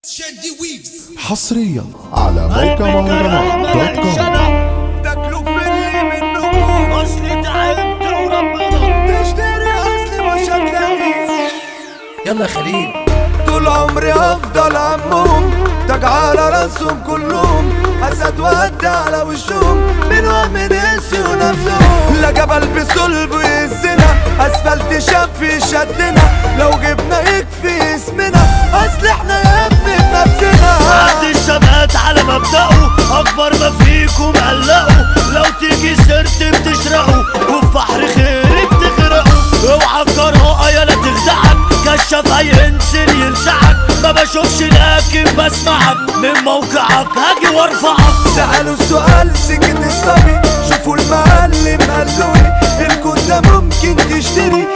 شادي ويفز حصريا على موقع مهرجانات دوت كوم. تاكلوا في اللي منكم اصلي تعبت وربنا تشتري اصلي مش هتلاقيه. يلا خليل طول عمري هفضل عمهم تاج على راسهم كلهم، اسد ود على وشهم من وهم نسيوا نفسهم. لا جبل بصلب يهزنا، اسفلت شاف يشدنا، لو جبنا يكفي اسمنا، اصل احنا يا ابني بنفسنا. عد الثبات على مبدأه، اكبر ما فيكم قلقوا، لو تيجي سرت بتشرقوا وفي بحر خير بتغرقوا. اوعى الجرأة يالا تخدعك، كشاف هينزل يلسعك، ما بشوفش لكن بسمعك، من موقعك هاجي وارفعك. سألوا السؤال سكت الصبي، شوفوا المعلم قالولي الكون ده ممكن تشتري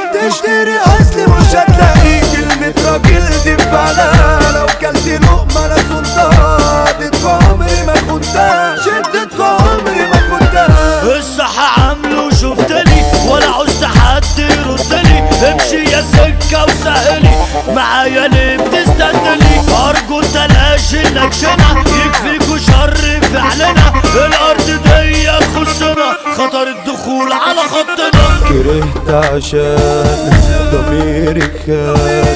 اصل مش هتلاقي. كلمة راجل دي بفعلها، لو كلت لقمة انا صنتها، اديتكوا عمري ما كنتها، شدتكوا عمري ما كنتها. الصح عامله شفتني ولا عوزت حد يردلي، امشي يا سكة وسهلي معايا ليه بتستنلي. ارجو تلاشي الاكشنة، يكفيكوا شر فعلنا، الارض دي تخصنا، خطر الدخول على خطنا. كرهت عشان ضميري كان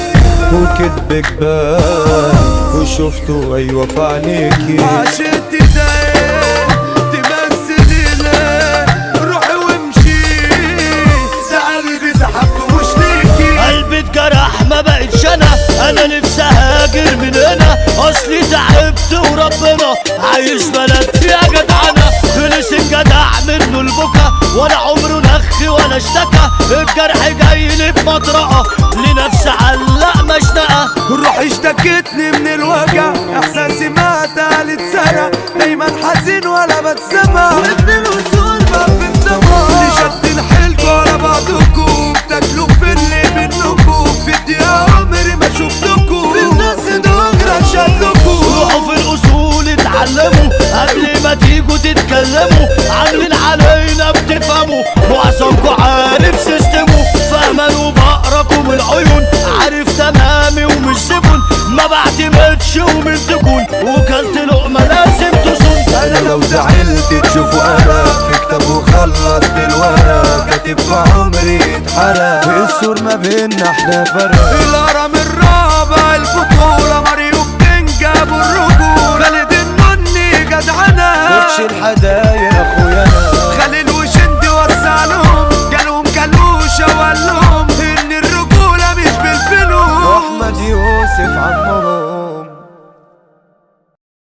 وكدبك بان، وشفته ايوه في عينيكي. عشقتي ده ايه تمثلي ليه، روحي وامشي، ده قلبي سحبته مش ليكي. قلبي اتجرح ما بقتش انا نفسي اهاجر من هنا، اصلي تعبت وربنا عايش بلد فيها جدعنة. خلص الجدع منه البكا، ولا عمره نخ ولا اشتكى، الجرح جاي لي بمطرقة، لنفسي علق مشنقة. روحي اشتكتني من الوجع، احساسي ما اتقال اتسرق، دايما حزين ولا بتسمع، وابن الوصول ما في الدمار. اللي شد حيلكوا على بعضكم، تاكلوا في اللي منكم، في الدقيقة عمري ما شفتكم، في الناس دغري شدكم. روحوا في الاصول اتعلموا، قبل ما تيجوا تتكلموا، عاملين علينا بتفهموا، معظمكوا عارف سيستمه، فاهمانوا بقراكم العيون، عارف تمامي ومش زبون، ما بعتمدش ومن تكون، وكلت لقمة لازم تصون. انا لو زعلت تشوفوا انا في كتاب وخلصت الورق، كاتب في عمري اتحرق، السور ما بينا احنا فرق. الهرم الرابع البطولة